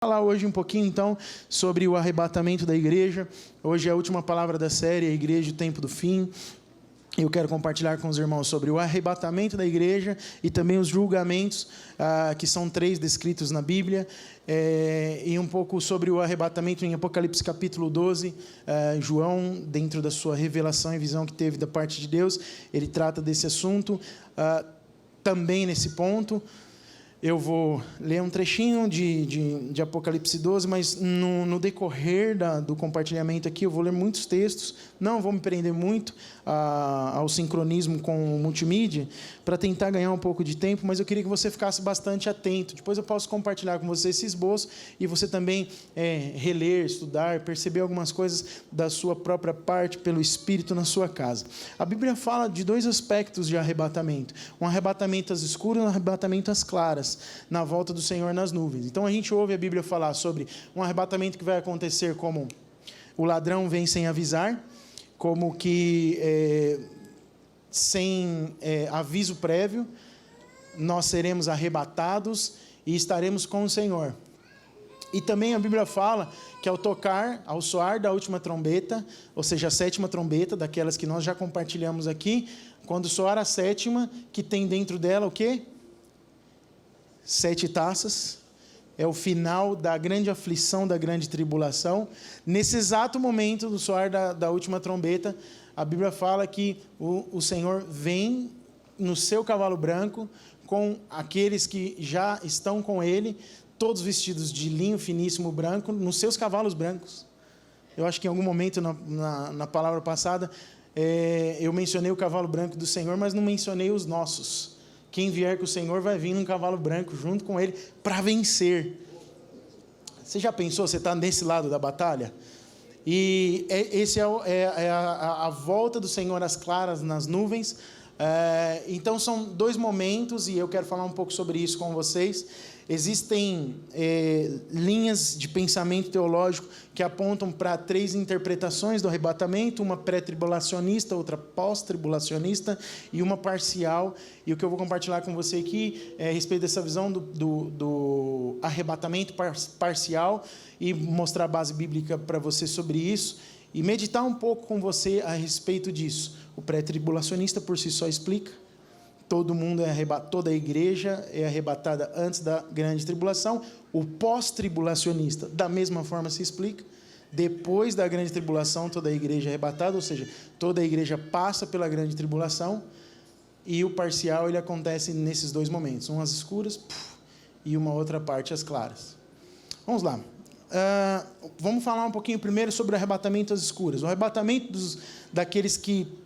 Falar hoje um pouquinho então sobre o arrebatamento da igreja. Hoje é a última palavra da série, a igreja, o tempo do fim. Eu quero compartilhar com os irmãos sobre o arrebatamento da igreja e também os julgamentos, que são 3 descritos na Bíblia, e um pouco sobre o arrebatamento em Apocalipse capítulo 12. João, dentro da sua revelação e visão que teve da parte de Deus, ele trata desse assunto. Também nesse ponto, eu vou ler um trechinho de Apocalipse 12, mas no decorrer do compartilhamento aqui eu vou ler muitos textos, não vou me prender muito ao sincronismo com o multimídia, para tentar ganhar um pouco de tempo, mas eu queria que você ficasse bastante atento. Depois eu posso compartilhar com você esse esboço e você também reler, estudar, perceber algumas coisas da sua própria parte, pelo Espírito na sua casa. A Bíblia fala de 2 aspectos de arrebatamento: um arrebatamento às escuras e um arrebatamento às claras, na volta do Senhor nas nuvens. Então a gente ouve a Bíblia falar sobre um arrebatamento que vai acontecer como o ladrão vem sem avisar, como que sem aviso prévio, nós seremos arrebatados e estaremos com o Senhor. E também a Bíblia fala que ao soar da última trombeta, ou seja, a 7ª trombeta, daquelas que nós já compartilhamos aqui, quando soar a 7ª, que tem dentro dela o quê? 7 taças, é o final da grande aflição, da grande tribulação. Nesse exato momento do soar da última trombeta, a Bíblia fala que o Senhor vem no seu cavalo branco, com aqueles que já estão com ele, todos vestidos de linho finíssimo branco, nos seus cavalos brancos. Eu acho que em algum momento na palavra passada, eu mencionei o cavalo branco do Senhor, mas não mencionei os nossos. Quem vier com o Senhor vai vir num cavalo branco junto com ele para vencer. Você já pensou, você está nesse lado da batalha? E esse é a volta do Senhor às claras nas nuvens. Então são 2 momentos, e eu quero falar um pouco sobre isso com vocês. Existem linhas de pensamento teológico que apontam para 3 interpretações do arrebatamento: uma pré-tribulacionista, outra pós-tribulacionista e uma parcial. E o que eu vou compartilhar com você aqui é a respeito dessa visão do arrebatamento parcial, e mostrar a base bíblica para você sobre isso, e meditar um pouco com você a respeito disso. O pré-tribulacionista por si só explica. Todo mundo toda a igreja é arrebatada antes da grande tribulação. O pós-tribulacionista, da mesma forma, se explica. Depois da grande tribulação, toda a igreja é arrebatada, ou seja, toda a igreja passa pela grande tribulação. E o parcial, ele acontece nesses 2 momentos, um às escuras e uma outra parte às claras. Vamos lá. Vamos falar um pouquinho primeiro sobre o arrebatamento às escuras. O arrebatamento daqueles que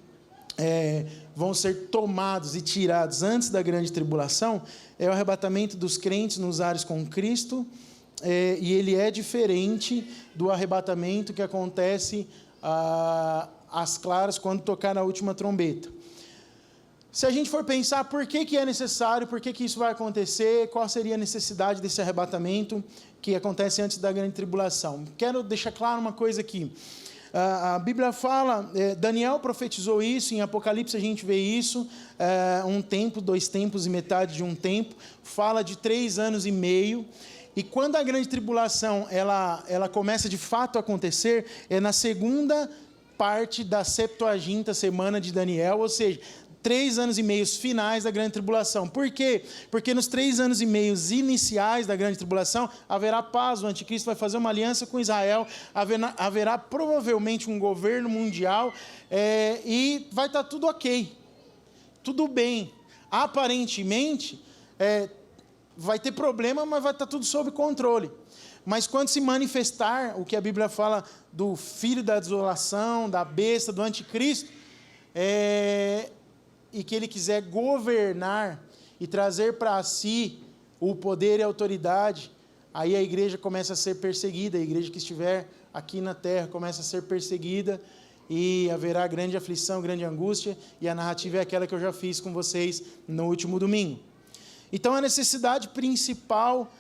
vão ser tomados e tirados antes da grande tribulação é o arrebatamento dos crentes nos ares com Cristo, e ele é diferente do arrebatamento que acontece às claras quando tocar na última trombeta. Se a gente for pensar por que é necessário, por que isso vai acontecer, qual seria a necessidade desse arrebatamento que acontece antes da grande tribulação, quero deixar claro uma coisa aqui. A Bíblia fala, Daniel profetizou isso, em Apocalipse a gente vê isso, 1 tempo, 2 tempos e metade de 1 tempo, fala de 3 anos e meio, e quando a grande tribulação ela começa de fato a acontecer, é na 2ª parte da 70ª semana de Daniel, ou seja, 3 anos e meios finais da grande tribulação. Por quê? Porque nos 3 anos e meios iniciais da grande tribulação haverá paz, o anticristo vai fazer uma aliança com Israel, haverá provavelmente um governo mundial, e vai estar tudo ok, tudo bem. Aparentemente, vai ter problema, mas vai estar tudo sob controle. Mas quando se manifestar o que a Bíblia fala do filho da desolação, da besta, do anticristo, e que ele quiser governar e trazer para si o poder e a autoridade, aí a igreja começa a ser perseguida, a igreja que estiver aqui na terra começa a ser perseguida, e haverá grande aflição, grande angústia, e a narrativa é aquela que eu já fiz com vocês no último domingo. Então a necessidade principal,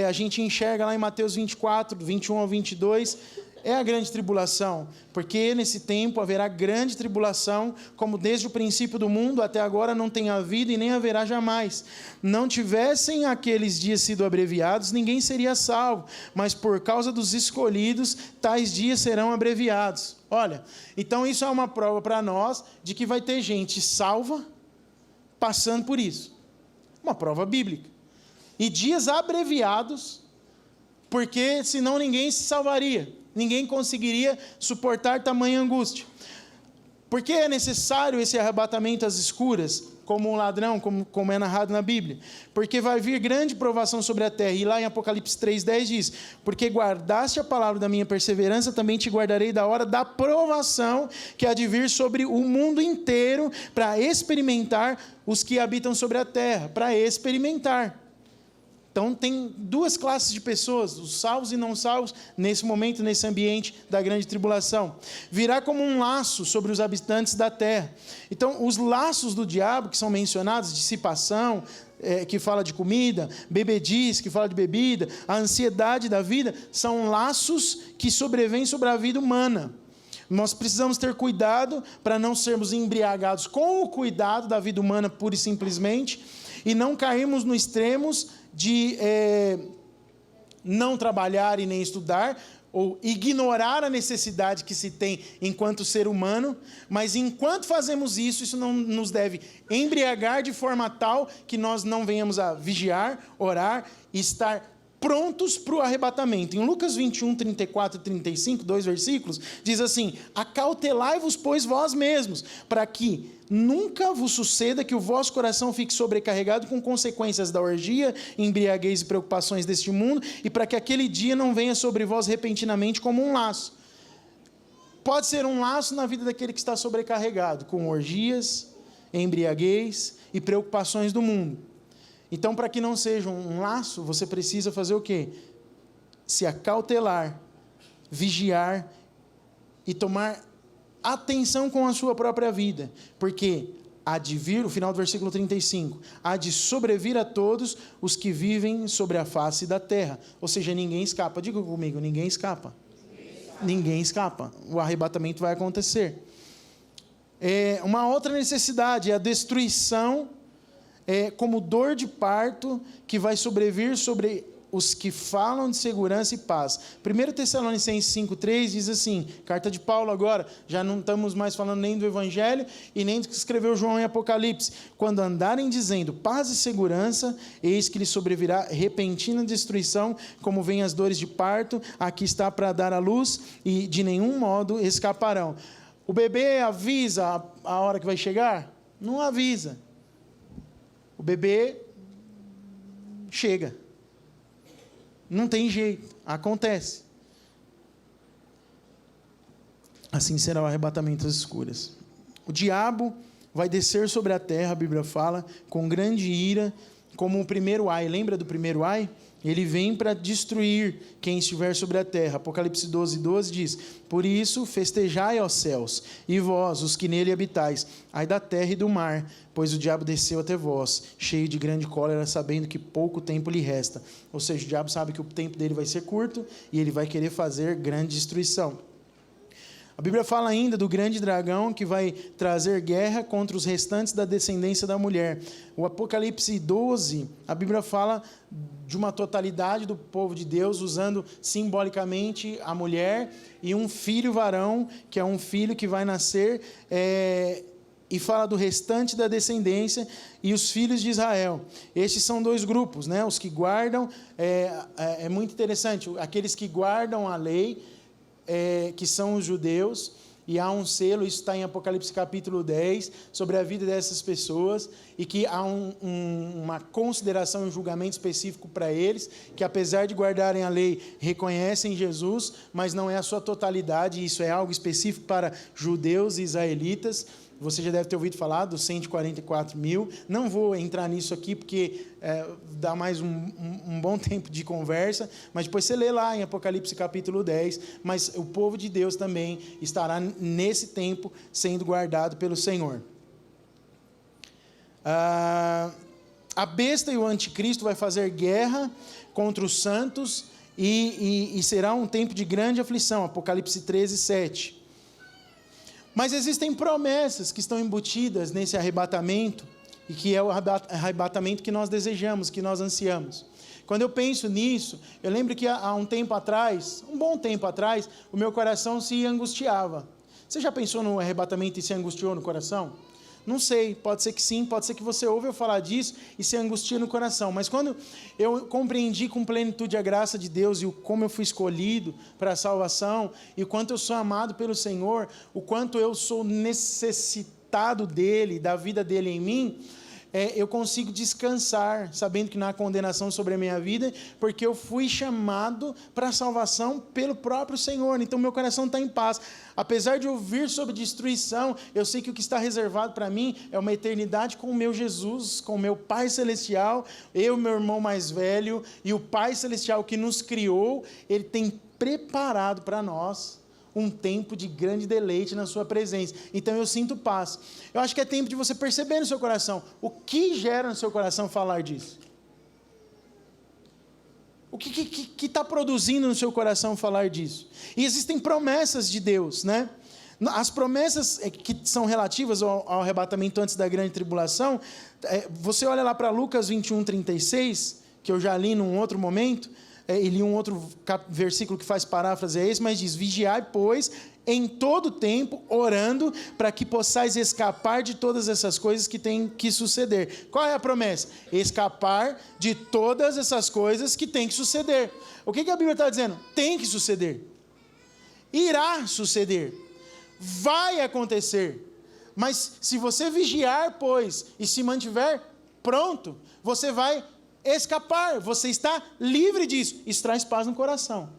a gente enxerga lá em Mateus 24, 21 ao 22, é a grande tribulação, porque nesse tempo haverá grande tribulação, como desde o princípio do mundo até agora não tem havido e nem haverá jamais. Não tivessem aqueles dias sido abreviados, ninguém seria salvo, mas por causa dos escolhidos, tais dias serão abreviados. Olha, então isso é uma prova para nós de que vai ter gente salva passando por isso. Uma prova bíblica. E dias abreviados, porque senão ninguém se salvaria. Ninguém conseguiria suportar tamanha angústia. Por que é necessário esse arrebatamento às escuras, como um ladrão, como é narrado na Bíblia? Porque vai vir grande provação sobre a terra. E lá em Apocalipse 3,10 diz: porque guardaste a palavra da minha perseverança, também te guardarei da hora da provação que há de vir sobre o mundo inteiro, para experimentar os que habitam sobre a terra. Para experimentar. Então tem duas classes de pessoas, os salvos e não salvos, nesse momento, nesse ambiente da grande tribulação. Virá como um laço sobre os habitantes da terra. Então os laços do diabo que são mencionados, dissipação, que fala de comida, bebedice, que fala de bebida, a ansiedade da vida, são laços que sobrevêm sobre a vida humana. Nós precisamos ter cuidado para não sermos embriagados com o cuidado da vida humana pura e simplesmente, e não cairmos nos extremos de não trabalhar e nem estudar, ou ignorar a necessidade que se tem enquanto ser humano, mas enquanto fazemos isso, isso não nos deve embriagar de forma tal que nós não venhamos a vigiar, orar e estar prontos para o arrebatamento. Em Lucas 21, 34 e 35, 2 versículos, diz assim: acautelai-vos, pois, vós mesmos, para que nunca vos suceda que o vosso coração fique sobrecarregado com consequências da orgia, embriaguez e preocupações deste mundo, e para que aquele dia não venha sobre vós repentinamente como um laço. Pode ser um laço na vida daquele que está sobrecarregado, com orgias, embriaguez e preocupações do mundo. Então, para que não seja um laço, você precisa fazer o quê? Se acautelar, vigiar e tomar atenção com a sua própria vida, porque há de vir, o final do versículo 35, há de sobrevir a todos os que vivem sobre a face da terra. Ou seja, ninguém escapa. Diga comigo, ninguém escapa. Ninguém escapa. O arrebatamento vai acontecer. Uma outra necessidade é a destruição, como dor de parto, que vai sobrevir sobre os que falam de segurança e paz. 1 Tessalonicenses 5,3 diz assim, carta de Paulo agora, já não estamos mais falando nem do Evangelho e nem do que escreveu João em Apocalipse. Quando andarem dizendo paz e segurança, eis que lhes sobrevirá repentina destruição, como vêm as dores de parto, aqui está para dar à luz, e de nenhum modo escaparão. O bebê avisa a hora que vai chegar? Não avisa. O bebê chega. Não tem jeito, acontece. Assim será o arrebatamento às escuras. O diabo vai descer sobre a terra, a Bíblia fala, com grande ira, como o primeiro ai. Lembra do primeiro ai? Ele vem para destruir quem estiver sobre a terra. Apocalipse 12:12 diz: por isso festejai, ó céus, e vós, os que nele habitais, ai da terra e do mar, pois o diabo desceu até vós, cheio de grande cólera, sabendo que pouco tempo lhe resta. Ou seja, o diabo sabe que o tempo dele vai ser curto e ele vai querer fazer grande destruição. A Bíblia fala ainda do grande dragão que vai trazer guerra contra os restantes da descendência da mulher. O Apocalipse 12, a Bíblia fala de uma totalidade do povo de Deus, usando simbolicamente a mulher e um filho varão, que é um filho que vai nascer, e fala do restante da descendência e os filhos de Israel. Estes são dois grupos, né? Os que guardam, é muito interessante, aqueles que guardam a lei, que são os judeus, e há um selo, isso está em Apocalipse capítulo 10, sobre a vida dessas pessoas, e que há uma consideração, um julgamento específico para eles, que apesar de guardarem a lei, reconhecem Jesus, mas não é a sua totalidade, isso é algo específico para judeus e israelitas. Você já deve ter ouvido falar dos 144 mil. Não vou entrar nisso aqui, porque dá mais um bom tempo de conversa, mas depois você lê lá em Apocalipse capítulo 10, mas o povo de Deus também estará nesse tempo sendo guardado pelo Senhor. A besta e o anticristo vai fazer guerra contra os santos e será um tempo de grande aflição, Apocalipse 13, 7. Mas existem promessas que estão embutidas nesse arrebatamento, e que é o arrebatamento que nós desejamos, que nós ansiamos. Quando eu penso nisso, eu lembro que há um tempo atrás, um bom tempo atrás, o meu coração se angustiava. Você já pensou no arrebatamento e se angustiou no coração? Não sei, pode ser que sim, pode ser que você ouve eu falar disso e se angustia no coração. Mas quando eu compreendi com plenitude a graça de Deus e como eu fui escolhido para a salvação, e o quanto eu sou amado pelo Senhor, o quanto eu sou necessitado dEle, da vida dEle em mim, eu consigo descansar, sabendo que não há condenação sobre a minha vida, porque eu fui chamado para a salvação pelo próprio Senhor. Então meu coração está em paz. Apesar de ouvir sobre destruição, eu sei que o que está reservado para mim é uma eternidade com o meu Jesus, com o meu Pai Celestial, eu, meu irmão mais velho, e o Pai Celestial que nos criou, Ele tem preparado para nós um tempo de grande deleite na sua presença. Então eu sinto paz. Eu acho que é tempo de você perceber no seu coração o que gera no seu coração falar disso. O que está produzindo no seu coração falar disso? E existem promessas de Deus, né? As promessas que são relativas ao arrebatamento antes da grande tribulação, você olha lá para Lucas 21, 36, que eu já li num outro momento, e li um outro versículo que faz paráfrase a esse, mas diz: vigiai, pois, em todo tempo, orando, para que possais escapar de todas essas coisas que têm que suceder. Qual é a promessa? Escapar de todas essas coisas que têm que suceder. O que a Bíblia está dizendo? Tem que suceder. Irá suceder. Vai acontecer. Mas se você vigiar, pois, e se mantiver pronto, você vai escapar, você está livre disso. Isso traz paz no coração.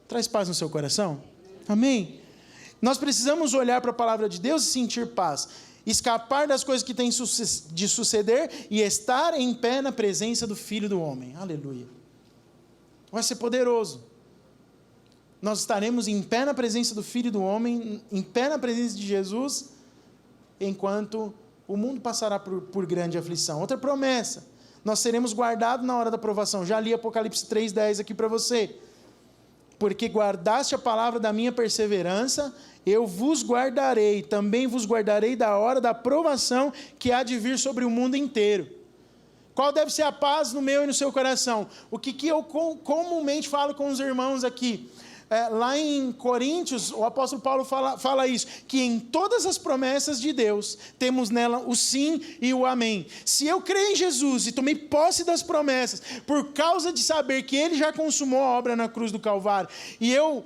Traz paz no seu coração? Amém? Nós precisamos olhar para a palavra de Deus e sentir paz. Escapar das coisas que têm de suceder e estar em pé na presença do Filho do Homem. Aleluia. Vai ser poderoso. Nós estaremos em pé na presença do Filho do Homem, em pé na presença de Jesus, enquanto o mundo passará por grande aflição. Outra promessa: nós seremos guardados na hora da provação. Já li Apocalipse 3,10 aqui para você. Porque guardaste a palavra da minha perseverança, eu vos guardarei, também vos guardarei da hora da provação que há de vir sobre o mundo inteiro. Qual deve ser a paz no meu e no seu coração? O que eu comumente falo com os irmãos aqui? Lá em Coríntios, o apóstolo Paulo fala isso, que em todas as promessas de Deus, temos nela o sim e o amém. Se eu creio em Jesus e tomei posse das promessas, por causa de saber que Ele já consumou a obra na cruz do Calvário, e eu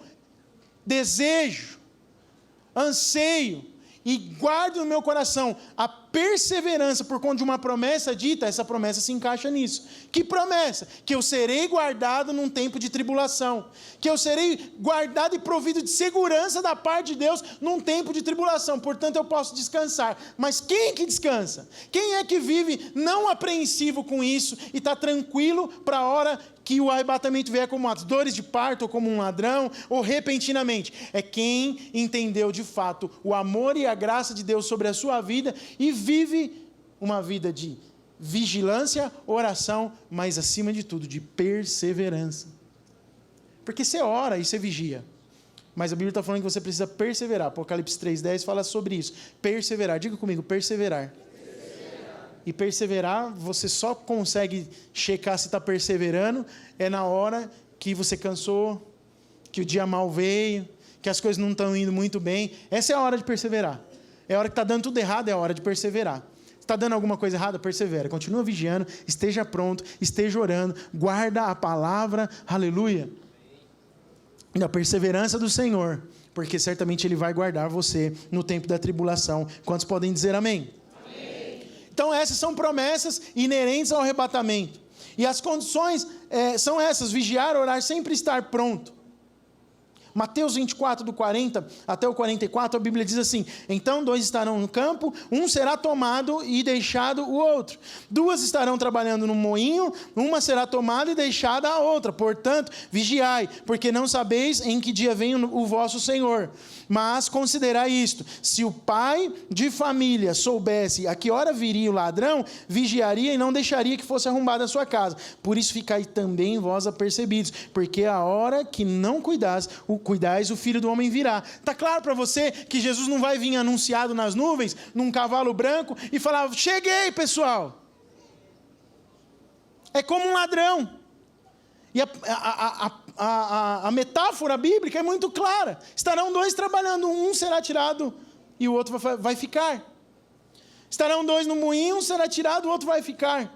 desejo, anseio e guardo no meu coração a perseverança por conta de uma promessa dita, essa promessa se encaixa nisso. Que promessa? Que eu serei guardado num tempo de tribulação, que eu serei guardado e provido de segurança da parte de Deus num tempo de tribulação, portanto eu posso descansar. Mas quem é que descansa? Quem é que vive não apreensivo com isso e está tranquilo para a hora que o arrebatamento vier como as dores de parto, ou como um ladrão, ou repentinamente? É quem entendeu de fato o amor e a graça de Deus sobre a sua vida e vive uma vida de vigilância, oração, mas acima de tudo, de perseverança. Porque você ora e você vigia, mas a Bíblia está falando que você precisa perseverar. Apocalipse 3,10 fala sobre isso. Perseverar, diga comigo, perseverar. E perseverar, você só consegue checar se está perseverando na hora que você cansou, que o dia mal veio, que as coisas não estão indo muito bem. Essa é a hora de perseverar. É a hora que está dando tudo errado, é a hora de perseverar. Está dando alguma coisa errada? Persevera. Continua vigiando, esteja pronto, esteja orando, guarda a palavra, aleluia. E a perseverança do Senhor, porque certamente Ele vai guardar você no tempo da tribulação. Quantos podem dizer amém? Então essas são promessas inerentes ao arrebatamento. E as condições são essas: vigiar, orar, sempre estar pronto. Mateus 24, do 40 até o 44, a Bíblia diz assim: então 2 estarão no campo, um será tomado e deixado o outro. 2 estarão trabalhando no moinho, uma será tomada e deixada a outra. Portanto, vigiai, porque não sabeis em que dia vem o vosso Senhor. Mas considerai isto: se o pai de família soubesse a que hora viria o ladrão, vigiaria e não deixaria que fosse arrombada a sua casa. Por isso ficai também vós apercebidos, porque a hora que não cuidais, o Filho do Homem virá. Está claro para você que Jesus não vai vir anunciado nas nuvens, num cavalo branco, e falar: cheguei, pessoal. É como um ladrão. E a metáfora bíblica é muito clara. Estarão 2 trabalhando, um será tirado e o outro vai ficar. Estarão 2 no moinho, um será tirado, o outro vai ficar.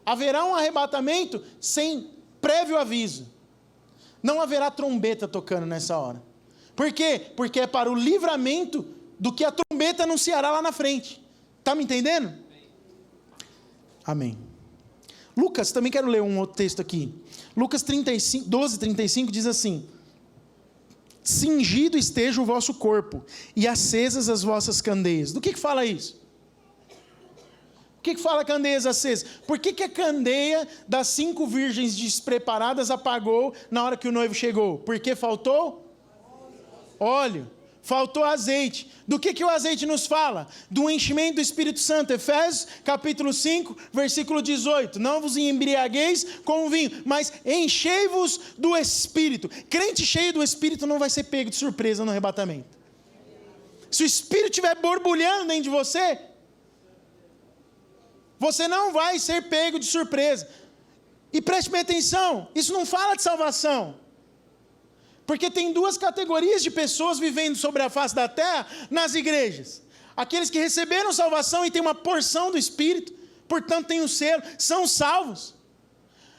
Haverá um arrebatamento sem prévio aviso. Não haverá trombeta tocando nessa hora. Por quê? Porque é para o livramento do que a trombeta anunciará lá na frente. Está me entendendo? Amém. Lucas, também quero ler um outro texto aqui. Lucas 12, 35 diz assim: cingido esteja o vosso corpo, e acesas as vossas candeias. Do que fala isso? O que fala candeias acesas? Por que a candeia das 5 virgens despreparadas apagou na hora que o noivo chegou? Porque faltou óleo. Faltou azeite. Do que o azeite nos fala? Do enchimento do Espírito Santo. Efésios capítulo 5, versículo 18. Não vos embriagueis com o vinho, mas enchei-vos do Espírito. Crente cheio do Espírito não vai ser pego de surpresa no arrebatamento. Se o Espírito estiver borbulhando dentro de você, você não vai ser pego de surpresa. E preste bem atenção, isso não fala de salvação. Porque tem 2 categorias de pessoas vivendo sobre a face da terra nas igrejas. Aqueles que receberam salvação e têm uma porção do Espírito, portanto têm o selo, são salvos.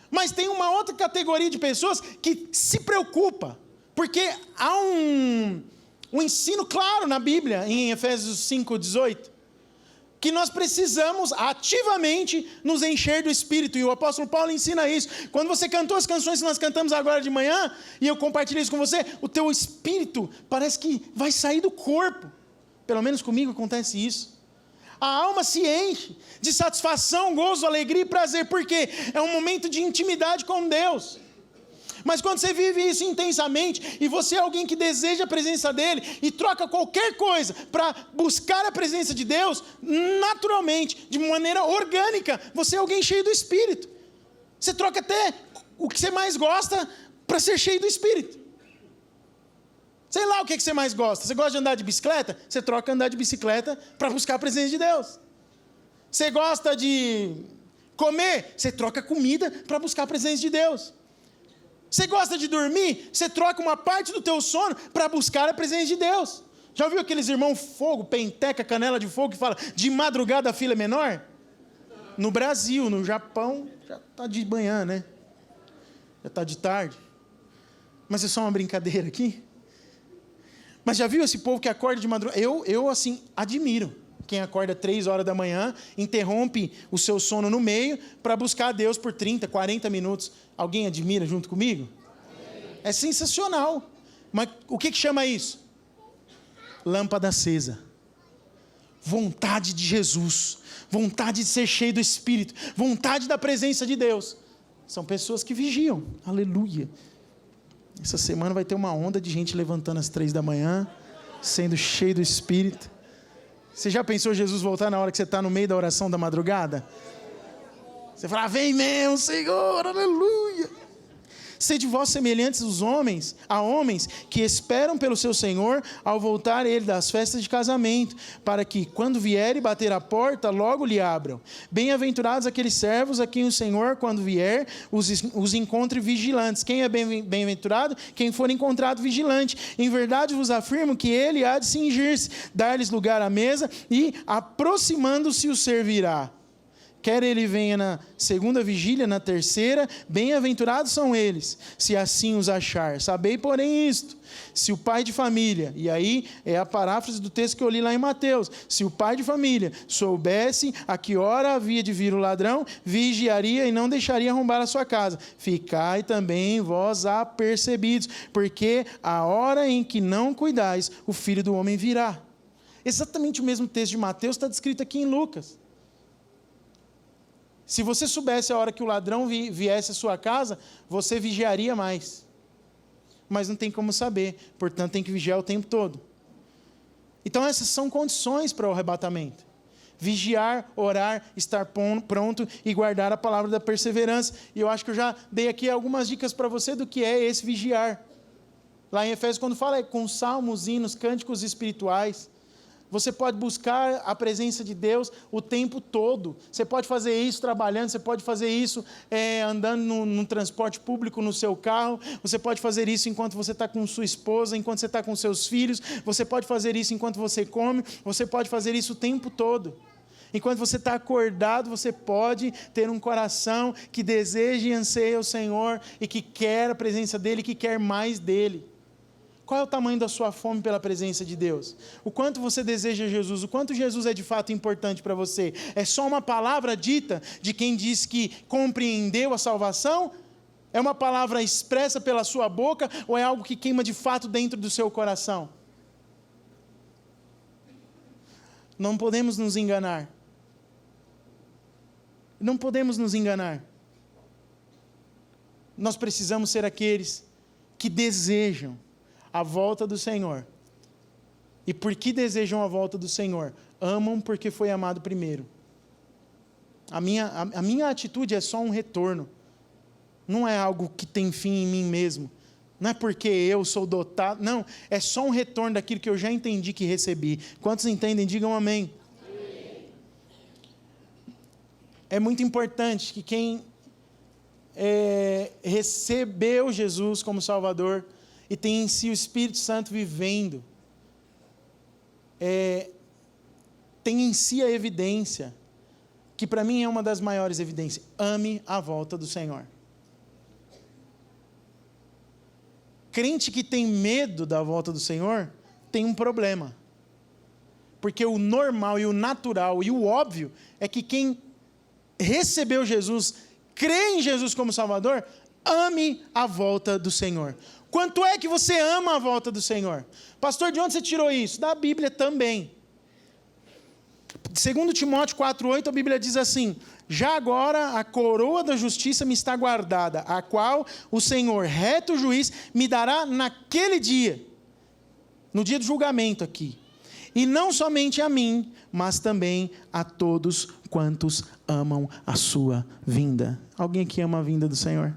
Mas tem uma outra categoria de pessoas que se preocupa, porque há um ensino claro na Bíblia, em Efésios 5:18, que nós precisamos ativamente nos encher do Espírito, e o apóstolo Paulo ensina isso. Quando você cantou as canções que nós cantamos agora de manhã, e eu compartilhei isso com você, o teu espírito parece que vai sair do corpo. Pelo menos comigo acontece isso. A alma se enche de satisfação, gozo, alegria e prazer. Por quê? É um momento de intimidade com Deus. Mas quando você vive isso intensamente, e você é alguém que deseja a presença dEle, e troca qualquer coisa para buscar a presença de Deus, naturalmente, de maneira orgânica, você é alguém cheio do Espírito. Você troca até o que você mais gosta para ser cheio do Espírito. Sei lá o que você mais gosta. Você gosta de andar de bicicleta? Você troca andar de bicicleta para buscar a presença de Deus. Você gosta de comer? Você troca comida para buscar a presença de Deus. Você gosta de dormir? Você troca uma parte do teu sono para buscar a presença de Deus. Já ouviu aqueles irmãos fogo, penteca, canela de fogo, que fala de madrugada a fila é menor? No Brasil, no Japão, já está de manhã, né? Já está de tarde. Mas é só uma brincadeira aqui. Mas já viu esse povo que acorda de madrugada? Eu assim, admiro. Quem acorda 3 horas da manhã, interrompe o seu sono no meio para buscar a Deus por 30, 40 minutos. Alguém admira junto comigo? É sensacional. Mas o que chama isso? Lâmpada acesa. Vontade de Jesus. Vontade de ser cheio do Espírito. Vontade da presença de Deus. São pessoas que vigiam. Aleluia. Essa semana vai ter uma onda de gente levantando às 3 da manhã, sendo cheio do Espírito. Você já pensou Jesus voltar na hora que você está no meio da oração da madrugada? Você fala: vem mesmo, Senhor, aleluia. Sede vós semelhantes a homens que esperam pelo seu Senhor ao voltar ele das festas de casamento, para que, quando vier e bater a porta, logo lhe abram. Bem-aventurados aqueles servos a quem o Senhor, quando vier, os encontre vigilantes. Quem é bem-aventurado? Quem for encontrado vigilante. Em verdade vos afirmo que ele há de cingir-se, dar-lhes lugar à mesa e, aproximando-se, o servirá. quer ele venha na segunda vigília, na terceira, bem-aventurados são eles, se assim os achar. Sabei, porém, isto, se o pai de família, e aí é a paráfrase do texto que eu li lá em Mateus, se o pai de família soubesse a que hora havia de vir o ladrão, vigiaria e não deixaria arrombar a sua casa. Ficai também vós apercebidos, porque a hora em que não cuidais, o Filho do Homem virá. Exatamente o mesmo texto de Mateus está descrito aqui em Lucas. Se você soubesse a hora que o ladrão viesse à sua casa, você vigiaria mais. Mas não tem como saber, portanto tem que vigiar o tempo todo. Então essas são condições para o arrebatamento. Vigiar, orar, estar pronto e guardar a palavra da perseverança. E eu acho que eu já dei aqui algumas dicas para você do que é esse vigiar. Lá em Efésios, quando fala com salmos, hinos, cânticos espirituais, você pode buscar a presença de Deus o tempo todo. Você pode fazer isso trabalhando, você pode fazer isso andando no transporte público, no seu carro. Você pode fazer isso enquanto você está com sua esposa, enquanto você está com seus filhos. Você pode fazer isso enquanto você come. Você pode fazer isso o tempo todo. Enquanto você está acordado, você pode ter um coração que deseja e anseia o Senhor e que quer a presença dEle, que quer mais dEle. Qual é o tamanho da sua fome pela presença de Deus? O quanto você deseja Jesus? O quanto Jesus é de fato importante para você? É só uma palavra dita de quem diz que compreendeu a salvação? É uma palavra expressa pela sua boca? Ou é algo que queima de fato dentro do seu coração? Não podemos nos enganar. Não podemos nos enganar. Nós precisamos ser aqueles que desejam a volta do Senhor. E por que desejam a volta do Senhor? Amam porque foi amado primeiro. A minha atitude é só um retorno. Não é algo que tem fim em mim mesmo. Não é porque eu sou dotado. Não, é só um retorno daquilo que eu já entendi que recebi. Quantos entendem? Digam amém. É muito importante que quem recebeu Jesus como Salvador e tem em si o Espírito Santo vivendo, tem em si a evidência, que para mim é uma das maiores evidências: ame a volta do Senhor. Crente que tem medo da volta do Senhor, tem um problema. Porque o normal e o natural e o óbvio é que quem recebeu Jesus, crê em Jesus como Salvador, ame a volta do Senhor. Quanto é que você ama a volta do Senhor? Pastor, de onde você tirou isso? Da Bíblia também. 2 Timóteo 4,8, a Bíblia diz assim: já agora a coroa da justiça me está guardada, a qual o Senhor, reto juiz, me dará naquele dia, no dia do julgamento aqui. E não somente a mim, mas também a todos quantos amam a sua vinda. Alguém aqui ama a vinda do Senhor?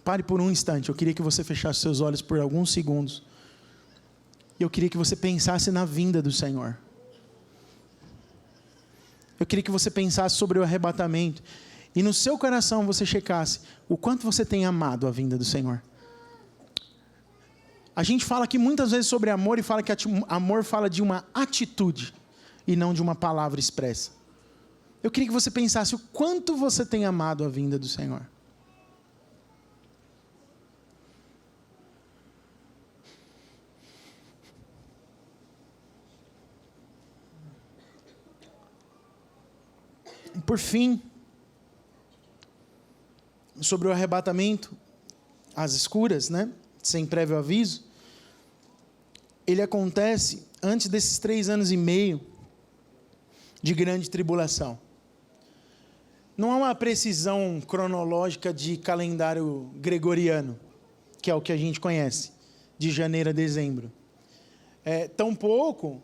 Pare por um instante, eu queria que você fechasse seus olhos por alguns segundos. E eu queria que você pensasse na vinda do Senhor. Eu queria que você pensasse sobre o arrebatamento. E no seu coração você checasse o quanto você tem amado a vinda do Senhor. A gente fala aqui muitas vezes sobre amor e fala que amor fala de uma atitude e não de uma palavra expressa. Eu queria que você pensasse o quanto você tem amado a vinda do Senhor. Por fim, sobre o arrebatamento às escuras, né? Sem prévio aviso, ele acontece antes desses 3 anos e meio de grande tribulação. Não há uma precisão cronológica de calendário gregoriano, que é o que a gente conhece, de janeiro a dezembro. Tampouco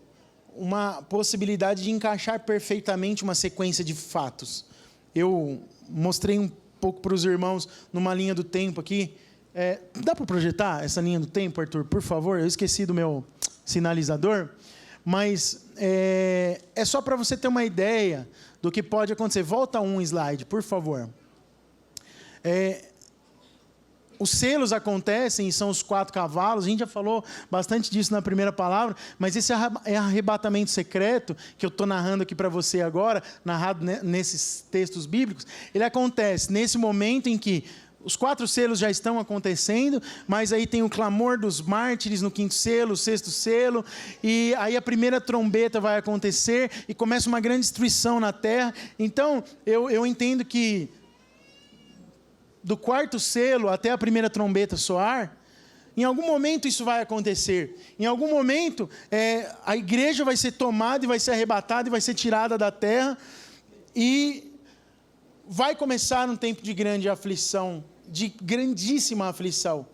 uma possibilidade de encaixar perfeitamente uma sequência de fatos. Eu mostrei um pouco para os irmãos numa linha do tempo aqui. Dá para projetar essa linha do tempo, Arthur, por favor? Eu esqueci do meu sinalizador, mas é só para você ter uma ideia do que pode acontecer. Volta um slide, por favor. os selos acontecem e são os 4 cavalos, a gente já falou bastante disso na primeira palavra, mas esse arrebatamento secreto, que eu estou narrando aqui para você agora, narrado nesses textos bíblicos, ele acontece nesse momento em que os 4 selos já estão acontecendo, mas aí tem o clamor dos mártires no 5º selo, o 6º selo, e aí a primeira trombeta vai acontecer e começa uma grande destruição na terra. Então, eu entendo que do 4º selo até a primeira trombeta soar, em algum momento isso vai acontecer. Em algum momento, a igreja vai ser tomada e vai ser arrebatada e vai ser tirada da terra, e vai começar um tempo de grande aflição, de grandíssima aflição.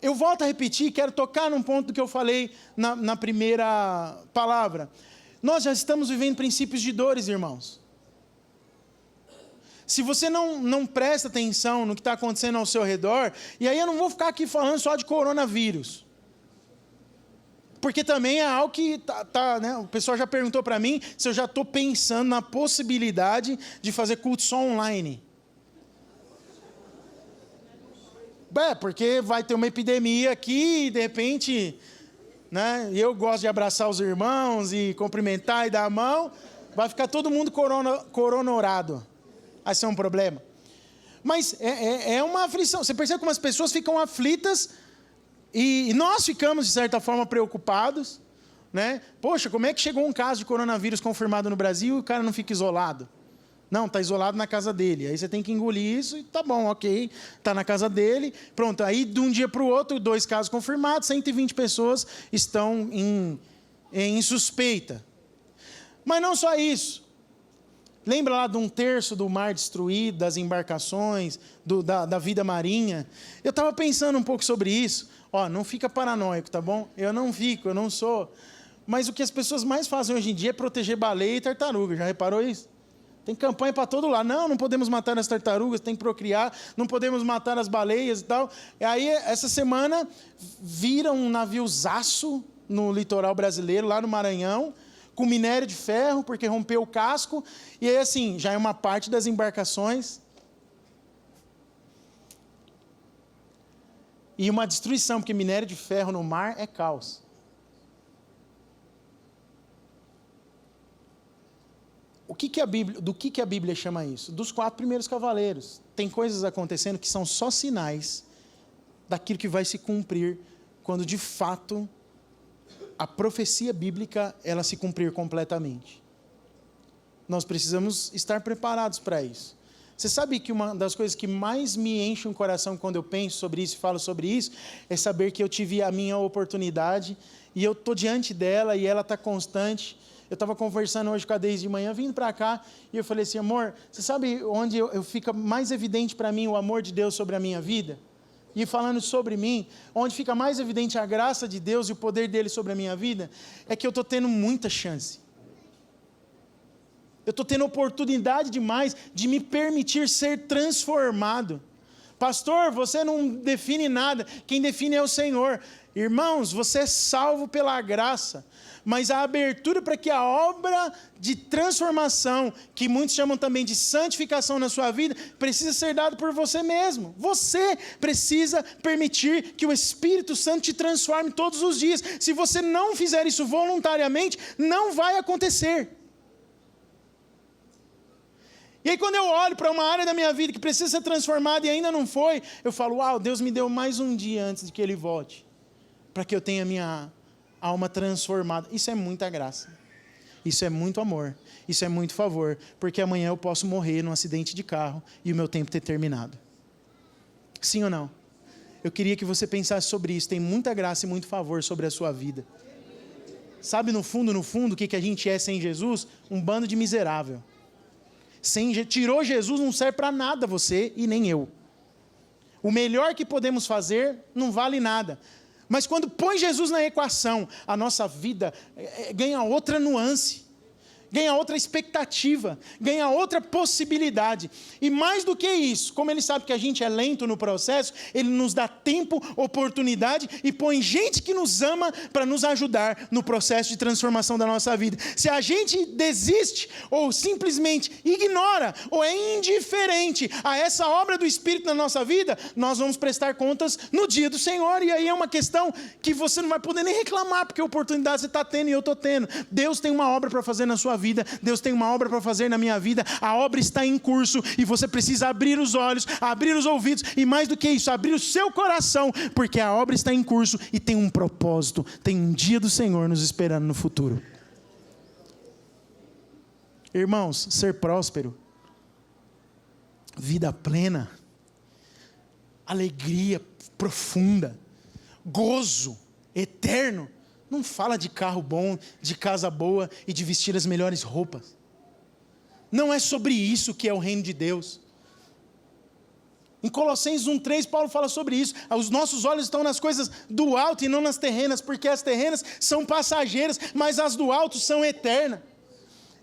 Eu volto a repetir, quero tocar num ponto que eu falei na primeira palavra. Nós já estamos vivendo princípios de dores, irmãos. Se você não presta atenção no que está acontecendo ao seu redor, e aí eu não vou ficar aqui falando só de coronavírus, porque também é algo que né? O pessoal já perguntou para mim se eu já estou pensando na possibilidade de fazer culto só online. Porque vai ter uma epidemia aqui e de repente, né? Eu gosto de abraçar os irmãos e cumprimentar e dar a mão, vai ficar todo mundo coronorado. Vai ser um problema. Mas é uma aflição. Você percebe como as pessoas ficam aflitas. E nós ficamos, de certa forma, preocupados, né? Poxa, como é que chegou um caso de coronavírus confirmado no Brasil e o cara não fica isolado? Não, está isolado na casa dele. Aí você tem que engolir isso e tá bom, ok. Está na casa dele, pronto. Aí de um dia para o outro, 2 casos confirmados, 120 pessoas estão em suspeita. Mas não só isso. Lembra lá de 1/3 do mar destruído, das embarcações, da vida marinha? Eu estava pensando um pouco sobre isso. Não fica paranoico, tá bom? Eu não sou. Mas o que as pessoas mais fazem hoje em dia é proteger baleia e tartaruga. Já reparou isso? Tem campanha para todo lado. Não podemos matar as tartarugas, tem que procriar, não podemos matar as baleias e tal. E aí, essa semana, vira um naviozaço no litoral brasileiro, lá no Maranhão, com minério de ferro, porque rompeu o casco. E aí, assim, já é uma parte das embarcações. E uma destruição, porque minério de ferro no mar é caos. Do que a Bíblia chama isso? Dos 4 primeiros cavaleiros. Tem coisas acontecendo que são só sinais daquilo que vai se cumprir quando, de fato, a profecia bíblica ela se cumprir completamente. Nós precisamos estar preparados para isso. Você sabe que uma das coisas que mais me enche o coração quando eu penso sobre isso e falo sobre isso, é saber que eu tive a minha oportunidade e eu estou diante dela e ela está constante. Eu estava conversando hoje com a Deise de manhã, vindo para cá, e eu falei assim, amor, você sabe onde fica mais evidente para mim o amor de Deus sobre a minha vida? E falando sobre mim, onde fica mais evidente a graça de Deus e o poder dele sobre a minha vida, é que eu estou tendo muita chance. Eu estou tendo oportunidade demais de me permitir ser transformado. Pastor, você não define nada, quem define é o Senhor. Irmãos, você é salvo pela graça, mas a abertura para que a obra de transformação, que muitos chamam também de santificação na sua vida, precisa ser dada por você mesmo. Você precisa permitir que o Espírito Santo te transforme todos os dias. Se você não fizer isso voluntariamente, não vai acontecer. E aí quando eu olho para uma área da minha vida que precisa ser transformada e ainda não foi, eu falo, uau, Deus me deu mais um dia antes de que Ele volte, para que eu tenha a minha alma transformada. Isso é muita graça, isso é muito amor, isso é muito favor, porque amanhã eu posso morrer num acidente de carro e o meu tempo ter terminado. Sim ou não? Eu queria que você pensasse sobre isso, tem muita graça e muito favor sobre a sua vida. Sabe no fundo, o que a gente é sem Jesus? Um bando de miserável. Tirou Jesus, não serve para nada você e nem eu. O melhor que podemos fazer não vale nada. Mas quando põe Jesus na equação, a nossa vida ganha outra nuance. ganha outra expectativa, ganha outra possibilidade. E mais do que isso, como Ele sabe que a gente é lento no processo, Ele nos dá tempo, oportunidade e põe gente que nos ama para nos ajudar no processo de transformação da nossa vida. Se a gente desiste ou simplesmente ignora ou é indiferente a essa obra do Espírito na nossa vida, nós vamos prestar contas no dia do Senhor. E aí é uma questão que você não vai poder nem reclamar, porque a oportunidade você está tendo e eu estou tendo. Deus tem uma obra para fazer na sua vida, Deus tem uma obra para fazer na minha vida, a obra está em curso e você precisa abrir os olhos, abrir os ouvidos e mais do que isso, abrir o seu coração, porque a obra está em curso e tem um propósito, tem um dia do Senhor nos esperando no futuro. Irmãos, ser próspero, vida plena, alegria profunda, gozo eterno, não fala de carro bom, de casa boa e de vestir as melhores roupas. Não é sobre isso que é o reino de Deus. Em Colossenses 1:3, Paulo fala sobre isso. Os nossos olhos estão nas coisas do alto e não nas terrenas, porque as terrenas são passageiras, mas as do alto são eternas.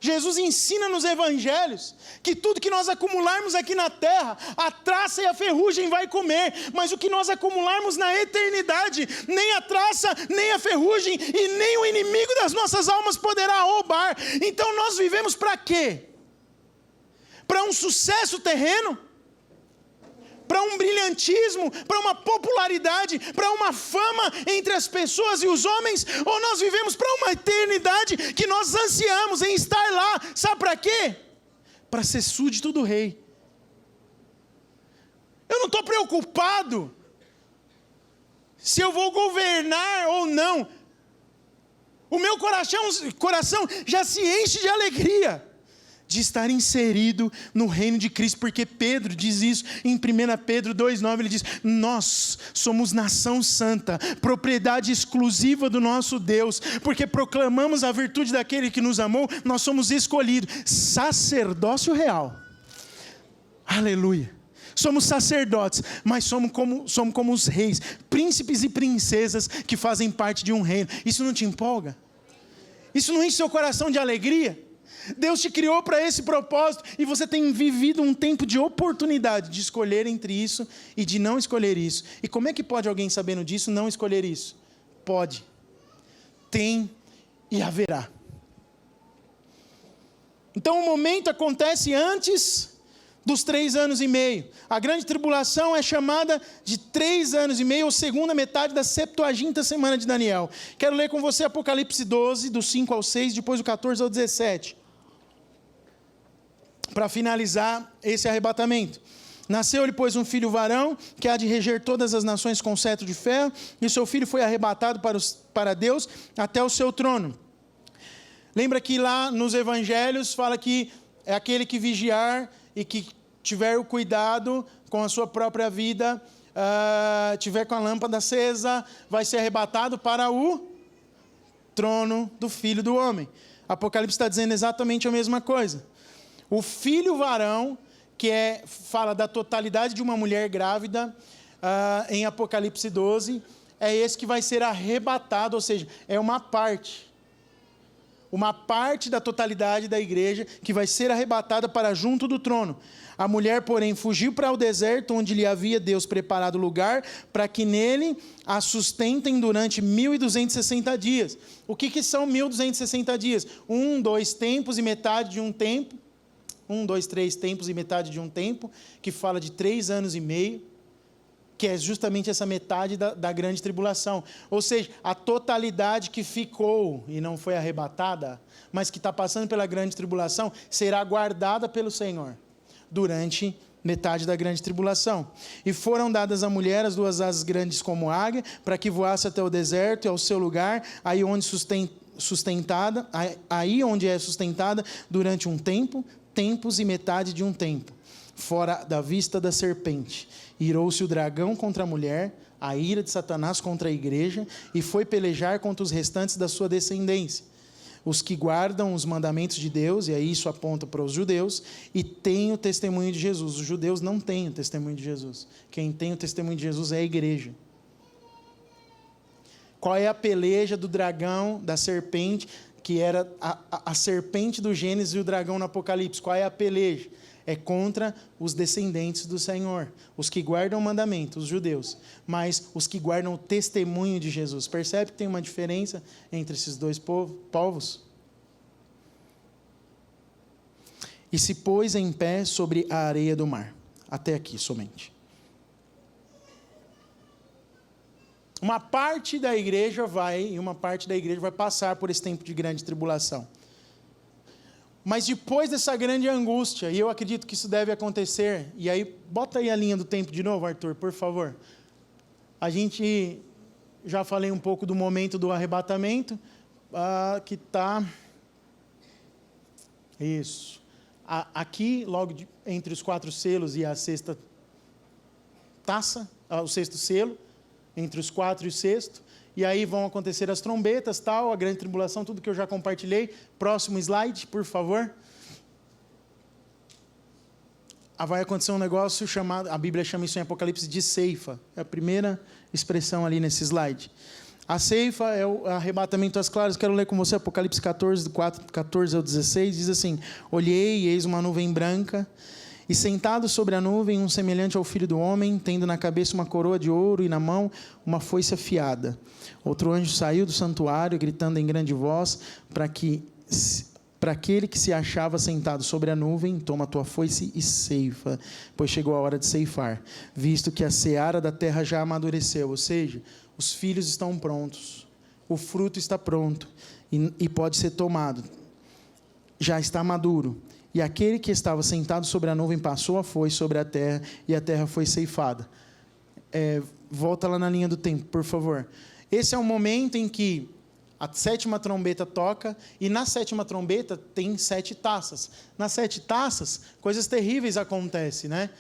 Jesus ensina nos evangelhos que tudo que nós acumularmos aqui na terra, a traça e a ferrugem vai comer, mas o que nós acumularmos na eternidade, nem a traça, nem a ferrugem e nem o inimigo das nossas almas poderá roubar. Então nós vivemos para quê? Para um sucesso terreno? Para um brilhantismo, para uma popularidade, para uma fama entre as pessoas e os homens, ou nós vivemos para uma eternidade que nós ansiamos em estar lá, sabe para quê? Para ser súdito do rei. Eu não estou preocupado se eu vou governar ou não, o meu coração já se enche de alegria de estar inserido no reino de Cristo, porque Pedro diz isso em 1 Pedro 2,9, ele diz: nós somos nação santa, propriedade exclusiva do nosso Deus, porque proclamamos a virtude daquele que nos amou, nós somos escolhidos, sacerdócio real, aleluia, somos sacerdotes, mas somos como os reis, príncipes e princesas que fazem parte de um reino. Isso não te empolga? Isso não enche seu coração de alegria? Deus te criou para esse propósito e você tem vivido um tempo de oportunidade de escolher entre isso e de não escolher isso. E como é que pode alguém, sabendo disso, não escolher isso? Pode, tem e haverá. Então o momento acontece antes dos 3 anos e meio. A grande tribulação é chamada de 3 anos e meio, ou segunda metade da 70ª semana de Daniel. Quero ler com você Apocalipse 12, do 5 ao 6, depois do 14 ao 17. Para finalizar esse arrebatamento. Nasceu-lhe, pois, um filho varão, que há de reger todas as nações com cetro de ferro, e o seu filho foi arrebatado para Deus até o seu trono. Lembra que lá nos evangelhos fala que é aquele que vigiar e que tiver o cuidado com a sua própria vida, tiver com a lâmpada acesa, vai ser arrebatado para o trono do Filho do Homem. Apocalipse está dizendo exatamente a mesma coisa. O filho varão, que fala da totalidade de uma mulher grávida, em Apocalipse 12, é esse que vai ser arrebatado, ou seja, é uma parte da totalidade da igreja que vai ser arrebatada para junto do trono. A mulher, porém, fugiu para o deserto, onde lhe havia Deus preparado lugar, para que nele a sustentem durante 1260 dias. O que são 1260 dias? 2 tempos e metade de um tempo. 3 tempos e metade de um tempo, que fala de 3 anos e meio, que é justamente essa metade da grande tribulação. Ou seja, a totalidade que ficou e não foi arrebatada, mas que está passando pela grande tribulação, será guardada pelo Senhor durante metade da grande tribulação. E foram dadas à mulher as 2 asas grandes como águia, para que voasse até o deserto e ao seu lugar, aí onde é sustentada durante um tempo, tempos e metade de um tempo, fora da vista da serpente. Irou-se o dragão contra a mulher, a ira de Satanás contra a igreja, e foi pelejar contra os restantes da sua descendência, os que guardam os mandamentos de Deus, e aí isso aponta para os judeus, e têm o testemunho de Jesus. Os judeus não têm o testemunho de Jesus. Quem tem o testemunho de Jesus é a igreja. Qual é a peleja do dragão, da serpente, que era a serpente do Gênesis e o dragão no Apocalipse. Qual é a peleja? É contra os descendentes do Senhor, os que guardam o mandamento, os judeus, mas os que guardam o testemunho de Jesus. Percebe que tem uma diferença entre esses dois povos? E se pôs em pé sobre a areia do mar. Até aqui somente. Uma parte da igreja vai passar por esse tempo de grande tribulação. Mas depois dessa grande angústia, e eu acredito que isso deve acontecer, e aí, bota aí a linha do tempo de novo, Arthur, por favor. A gente, já falei um pouco do momento do arrebatamento, que está, isso, aqui, logo entre os 4 selos e a sexta taça, o sexto selo, entre os 4 e o sexto, e aí vão acontecer as trombetas, tal, a grande tribulação, tudo que eu já compartilhei. Próximo slide, por favor. Vai acontecer um negócio chamado, a Bíblia chama isso em Apocalipse de ceifa. É a primeira expressão ali nesse slide. A ceifa é o arrebatamento às claras. Quero ler com você Apocalipse 14, do 14 ao 16. Diz assim: olhei e eis uma nuvem branca, e sentado sobre a nuvem, um semelhante ao Filho do Homem, tendo na cabeça uma coroa de ouro e na mão uma foice afiada. Outro anjo saiu do santuário, gritando em grande voz, para aquele que se achava sentado sobre a nuvem: toma a tua foice e ceifa, pois chegou a hora de ceifar, visto que a seara da terra já amadureceu. Ou seja, os filhos estão prontos, o fruto está pronto e pode ser tomado, já está maduro. E aquele que estava sentado sobre a nuvem passou a foice sobre a terra, e a terra foi ceifada. Volta lá na linha do tempo, por favor. Esse é o momento em que a 7ª trombeta toca, e na 7ª trombeta tem 7 taças. Nas 7 taças, coisas terríveis acontecem, né?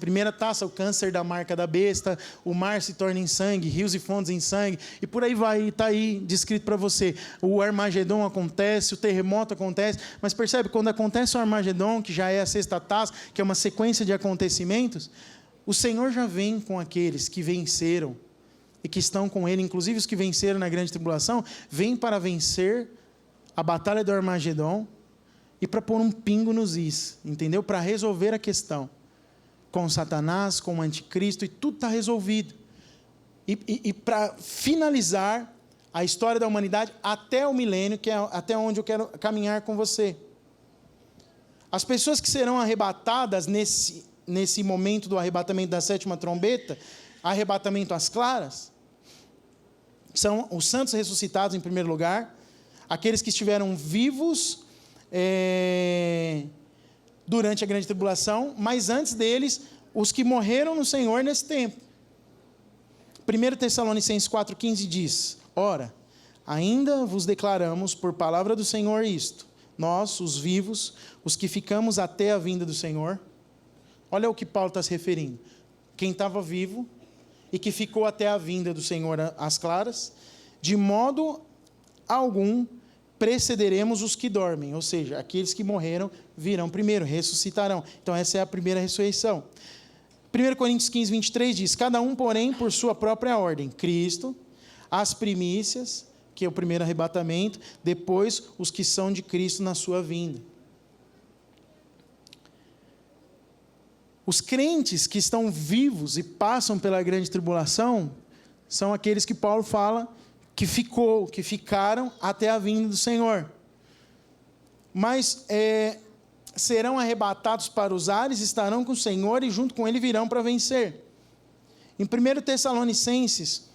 Primeira taça, o câncer da marca da besta, o mar se torna em sangue, rios e fontes em sangue, e por aí vai, está aí descrito para você. O Armagedon acontece, o terremoto acontece, mas percebe, quando acontece o Armagedon, que já é a 6ª taça, que é uma sequência de acontecimentos, o Senhor já vem com aqueles que venceram, e que estão com Ele, inclusive os que venceram na grande tribulação, vêm para vencer a batalha do Armagedon, e para pôr um pingo nos is, entendeu? Para resolver a questão. Com Satanás, com o anticristo, e tudo está resolvido. E para finalizar a história da humanidade até o milênio, que é até onde eu quero caminhar com você. As pessoas que serão arrebatadas nesse momento do arrebatamento da 7ª trombeta, arrebatamento às claras, são os santos ressuscitados em primeiro lugar, aqueles que estiveram vivos durante a grande tribulação, mas antes deles, os que morreram no Senhor nesse tempo. 1 Tessalonicenses 4,15 diz: ora, ainda vos declaramos por palavra do Senhor isto, nós, os vivos, os que ficamos até a vinda do Senhor. Olha o que Paulo está se referindo. Quem estava vivo e que ficou até a vinda do Senhor às claras, de modo algum precederemos os que dormem, ou seja, aqueles que morreram virão primeiro, ressuscitarão. Então essa é a primeira ressurreição. 1 Coríntios 15, 23 diz: cada um, porém, por sua própria ordem, Cristo, as primícias, que é o primeiro arrebatamento, depois os que são de Cristo na sua vinda. Os crentes que estão vivos e passam pela grande tribulação são aqueles que Paulo fala que ficaram até a vinda do Senhor. Mas serão arrebatados para os ares, estarão com o Senhor e junto com Ele virão para vencer. Em 1 Tessalonicenses,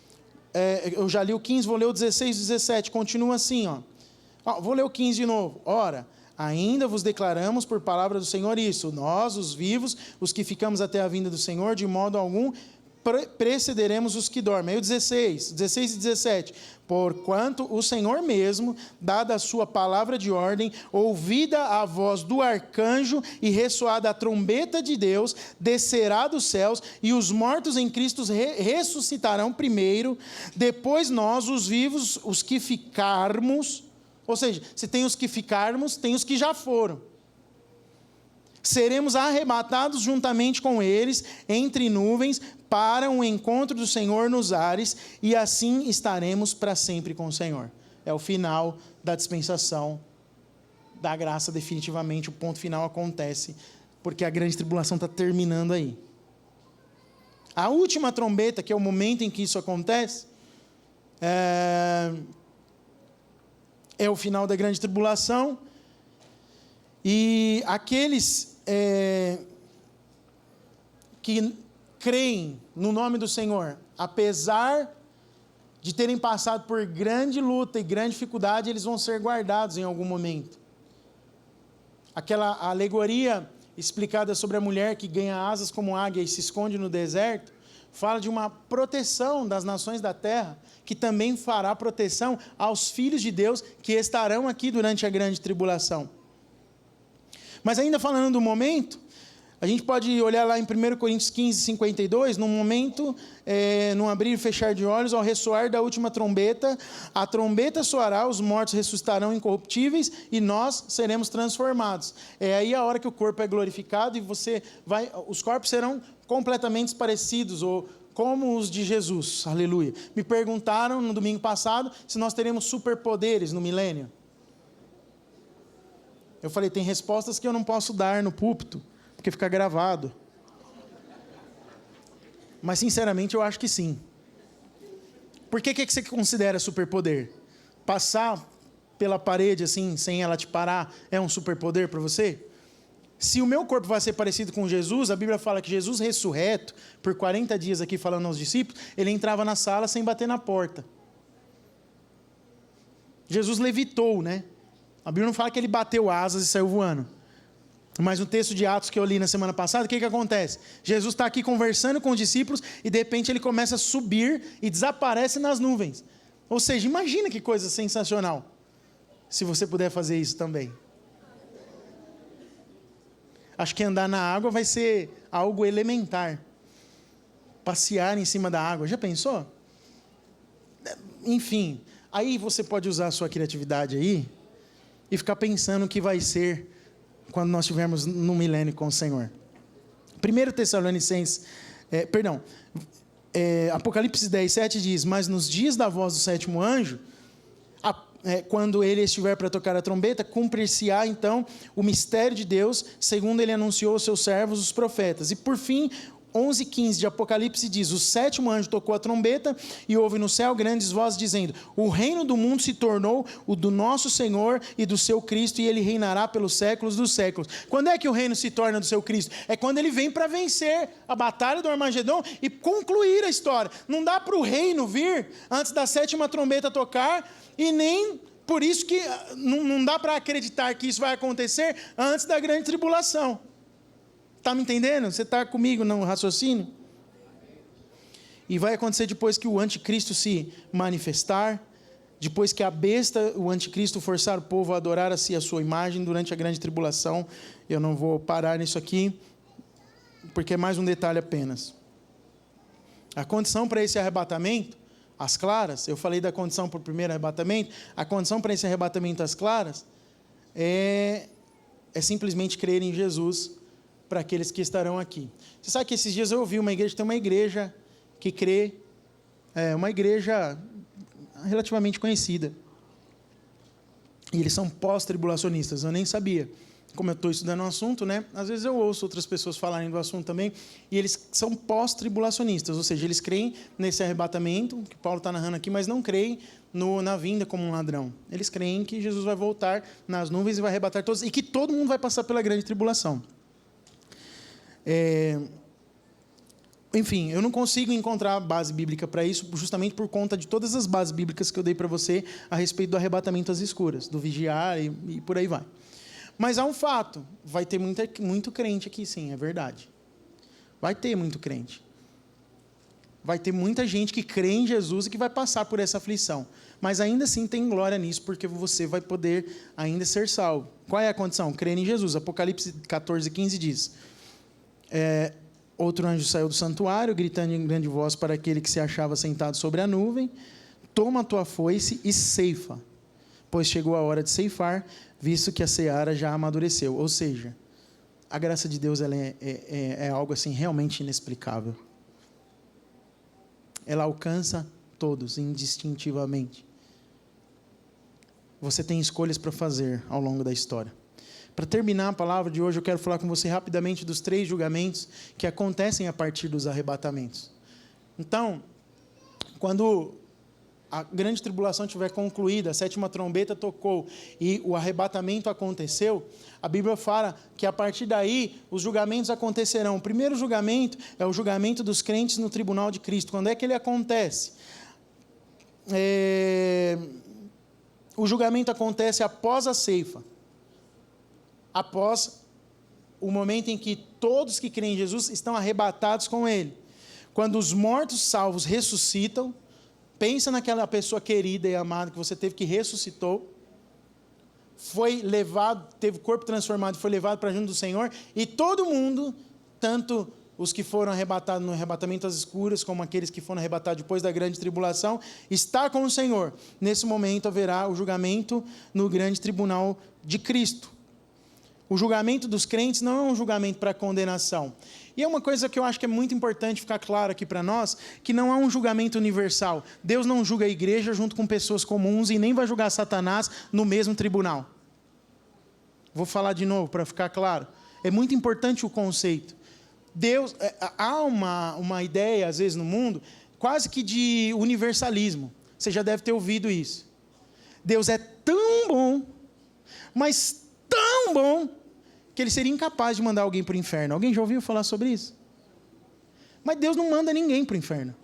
eu já li o 15, vou ler o 16 e 17, continua assim, vou ler o 15 de novo. Ora, ainda vos declaramos por palavra do Senhor isso, nós, os vivos, os que ficamos até a vinda do Senhor, de modo algum precederemos os que dormem. Aí o 16 e 17, porquanto o Senhor mesmo, dada a sua palavra de ordem, ouvida a voz do arcanjo e ressoada a trombeta de Deus, descerá dos céus, e os mortos em Cristo ressuscitarão primeiro, depois nós, os vivos, os que ficarmos, ou seja, se tem os que ficarmos, tem os que já foram, seremos arrebatados juntamente com eles entre nuvens para o encontro do Senhor nos ares, e assim estaremos para sempre com o Senhor. é o final da dispensação da graça definitivamente, o ponto final acontece, porque a grande tribulação está terminando aí. A última trombeta, que é o momento em que isso acontece, é o final da grande tribulação, e aqueles que creem no nome do Senhor, apesar de terem passado por grande luta e grande dificuldade, eles vão ser guardados em algum momento. Aquela alegoria explicada sobre a mulher que ganha asas como águia e se esconde no deserto, fala de uma proteção das nações da terra, que também fará proteção aos filhos de Deus que estarão aqui durante a grande tribulação. Mas ainda falando do momento, a gente pode olhar lá em 1 Coríntios 15, 52, no momento, no abrir e fechar de olhos, ao ressoar da última trombeta, a trombeta soará, os mortos ressuscitarão incorruptíveis e nós seremos transformados. É aí a hora que o corpo é glorificado e os corpos serão completamente parecidos, ou como os de Jesus, aleluia. Me perguntaram no domingo passado se nós teremos superpoderes no milênio. Eu falei, tem respostas que eu não posso dar no púlpito, porque fica gravado. Mas, sinceramente, eu acho que sim. Por que você considera superpoder? Passar pela parede, assim, sem ela te parar, é um superpoder para você? Se o meu corpo vai ser parecido com Jesus, a Bíblia fala que Jesus ressurreto, por 40 dias aqui falando aos discípulos, ele entrava na sala sem bater na porta. Jesus levitou, né? A Bíblia não fala que ele bateu asas e saiu voando. Mas no texto de Atos que eu li na semana passada, o que acontece? Jesus está aqui conversando com os discípulos e de repente ele começa a subir e desaparece nas nuvens. Ou seja, imagina que coisa sensacional, se você puder fazer isso também. Acho que andar na água vai ser algo elementar. Passear em cima da água, já pensou? Enfim, aí você pode usar a sua criatividade aí e ficar pensando o que vai ser quando nós estivermos no milênio com o Senhor. 1 Tessalonicenses, Apocalipse 10, 7 diz, mas nos dias da voz do sétimo anjo, quando ele estiver para tocar a trombeta, cumprir-se-á então o mistério de Deus, segundo ele anunciou aos seus servos, os profetas. E por fim, 11:15 de Apocalipse diz, o sétimo anjo tocou a trombeta e houve no céu grandes vozes dizendo, o reino do mundo se tornou o do nosso Senhor e do seu Cristo e ele reinará pelos séculos dos séculos. Quando é que o reino se torna do seu Cristo? É quando ele vem para vencer a batalha do Armagedon e concluir a história. Não dá para o reino vir antes da sétima trombeta tocar e nem por isso que não dá para acreditar que isso vai acontecer antes da grande tribulação. Está me entendendo? Você está comigo no raciocínio? E vai acontecer depois que o anticristo se manifestar, depois que a besta, o anticristo, forçar o povo a adorar a si a sua imagem durante a grande tribulação. Eu não vou parar nisso aqui, porque é mais um detalhe apenas. A condição para esse arrebatamento, às claras, eu falei da condição para o primeiro arrebatamento, a condição para esse arrebatamento às claras é simplesmente crer em Jesus, para aqueles que estarão aqui. Você sabe que esses dias eu ouvi tem uma igreja que crê, uma igreja relativamente conhecida. E eles são pós-tribulacionistas, eu nem sabia. Como eu estou estudando o assunto, né? Às vezes eu ouço outras pessoas falarem do assunto também, e eles são pós-tribulacionistas, ou seja, eles creem nesse arrebatamento, que Paulo está narrando aqui, mas não creem na vinda como um ladrão. Eles creem que Jesus vai voltar nas nuvens e vai arrebatar todos, e que todo mundo vai passar pela grande tribulação. Enfim, eu não consigo encontrar base bíblica para isso, justamente por conta de todas as bases bíblicas que eu dei para você a respeito do arrebatamento às escuras, do vigiar e por aí vai. Mas há um fato, vai ter muito crente aqui, sim, é verdade. Vai ter muito crente. Vai ter muita gente que crê em Jesus e que vai passar por essa aflição. Mas ainda assim tem glória nisso, porque você vai poder ainda ser salvo. Qual é a condição? Crer em Jesus. Apocalipse 14:15 diz... outro anjo saiu do santuário, gritando em grande voz para aquele que se achava sentado sobre a nuvem, toma a tua foice e ceifa, pois chegou a hora de ceifar, visto que a seara já amadureceu. Ou seja, a graça de Deus ela é algo assim realmente inexplicável. Ela alcança todos, indistintivamente. você tem escolhas para fazer ao longo da história. Para terminar a palavra de hoje, eu quero falar com você rapidamente dos 3 julgamentos que acontecem a partir dos arrebatamentos. Então, quando a grande tribulação estiver concluída, a 7ª trombeta tocou e o arrebatamento aconteceu, a Bíblia fala que a partir daí os julgamentos acontecerão. O primeiro julgamento é o julgamento dos crentes no tribunal de Cristo. Quando é que ele acontece? O julgamento acontece após a ceifa, após o momento em que todos que creem em Jesus estão arrebatados com Ele. Quando os mortos salvos ressuscitam, pensa naquela pessoa querida e amada que você teve, que ressuscitou, foi levado, teve o corpo transformado, foi levado para junto do Senhor, e todo mundo, tanto os que foram arrebatados no arrebatamento às escuras, como aqueles que foram arrebatados depois da grande tribulação, está com o Senhor. Nesse momento haverá o julgamento no grande tribunal de Cristo. O julgamento dos crentes não é um julgamento para condenação. E é uma coisa que eu acho que é muito importante ficar claro aqui para nós, que não é um julgamento universal. Deus não julga a igreja junto com pessoas comuns e nem vai julgar Satanás no mesmo tribunal. Vou falar de novo para ficar claro. É muito importante o conceito. Deus, há uma ideia, às vezes, no mundo, quase que de universalismo. Você já deve ter ouvido isso. Deus é tão bom, mas tão bom, que ele seria incapaz de mandar alguém para o inferno. Alguém já ouviu falar sobre isso? Mas Deus não manda ninguém para o inferno.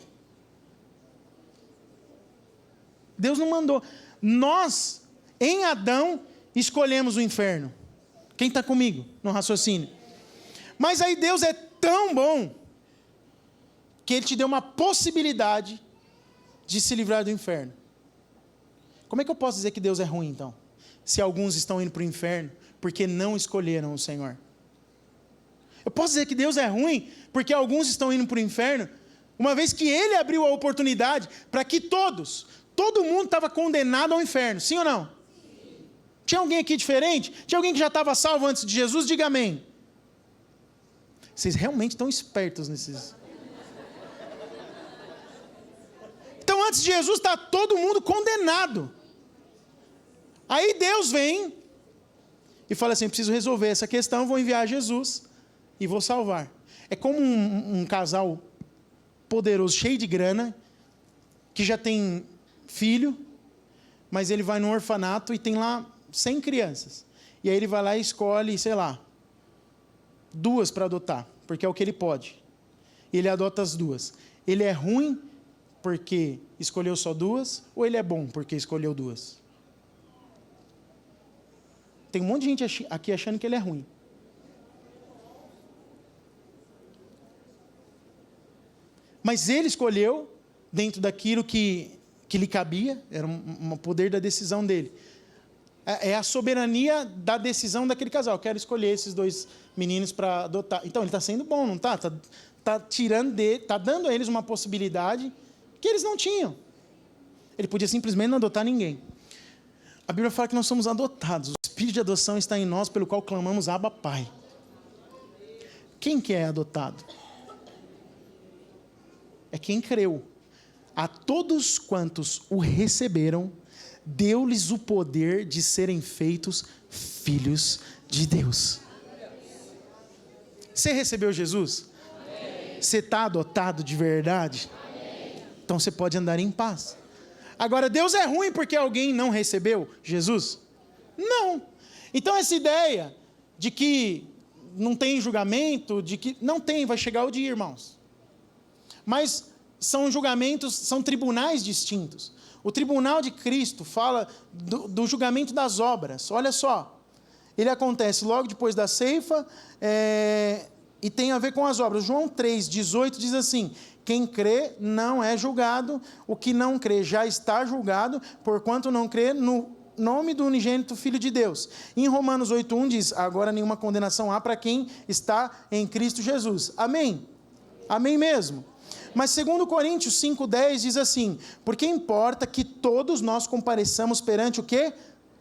Deus não mandou. Nós, em Adão, escolhemos o inferno. Quem está comigo no raciocínio? Mas aí Deus é tão bom, que Ele te deu uma possibilidade de se livrar do inferno. Como é que eu posso dizer que Deus é ruim, então? Se alguns estão indo para o inferno, porque não escolheram o Senhor. Eu posso dizer que Deus é ruim, porque alguns estão indo para o inferno, uma vez que Ele abriu a oportunidade para que todo mundo estava condenado ao inferno, sim ou não? Sim. Tinha alguém aqui diferente? Tinha alguém que já estava salvo antes de Jesus? Diga amém. Vocês realmente estão espertos nesses... Então, antes de Jesus, está todo mundo condenado. Aí Deus vem e fala assim, preciso resolver essa questão, vou enviar Jesus e vou salvar. É como um casal poderoso, cheio de grana, que já tem filho, mas ele vai no orfanato e tem lá 100 crianças. E aí ele vai lá e escolhe, sei lá, 2 para adotar, porque é o que ele pode. E ele adota as 2. Ele é ruim porque escolheu só 2, ou ele é bom porque escolheu 2? Tem um monte de gente aqui achando que ele é ruim. Mas ele escolheu, dentro daquilo que lhe cabia, era um poder da decisão dele. É a soberania da decisão daquele casal. Eu quero escolher esses 2 meninos para adotar. Então, ele está sendo bom, não está? Está dando a eles uma possibilidade que eles não tinham. Ele podia simplesmente não adotar ninguém. A Bíblia fala que nós somos adotados. O Espírito de adoção está em nós, pelo qual clamamos Abba, Pai. Quem que é adotado? É quem creu. A todos quantos o receberam, deu-lhes o poder de serem feitos filhos de Deus. Você recebeu Jesus? Amém. Você está adotado de verdade? Amém. Então você pode andar em paz. Agora, Deus é ruim porque alguém não recebeu Jesus? Não. Então essa ideia de que não tem julgamento, de que não tem, vai chegar o dia, irmãos. Mas são julgamentos, são tribunais distintos. O tribunal de Cristo fala do julgamento das obras. Olha só, ele acontece logo depois da ceifa e tem a ver com as obras. João 3,18 diz assim, quem crê não é julgado, o que não crê já está julgado, porquanto não crê no nome do unigênito Filho de Deus. Em Romanos 8,1 diz, agora nenhuma condenação há para quem está em Cristo Jesus. Amém? Amém mesmo? Mas 2 Coríntios 5,10 diz assim, porque importa que todos nós compareçamos perante o quê?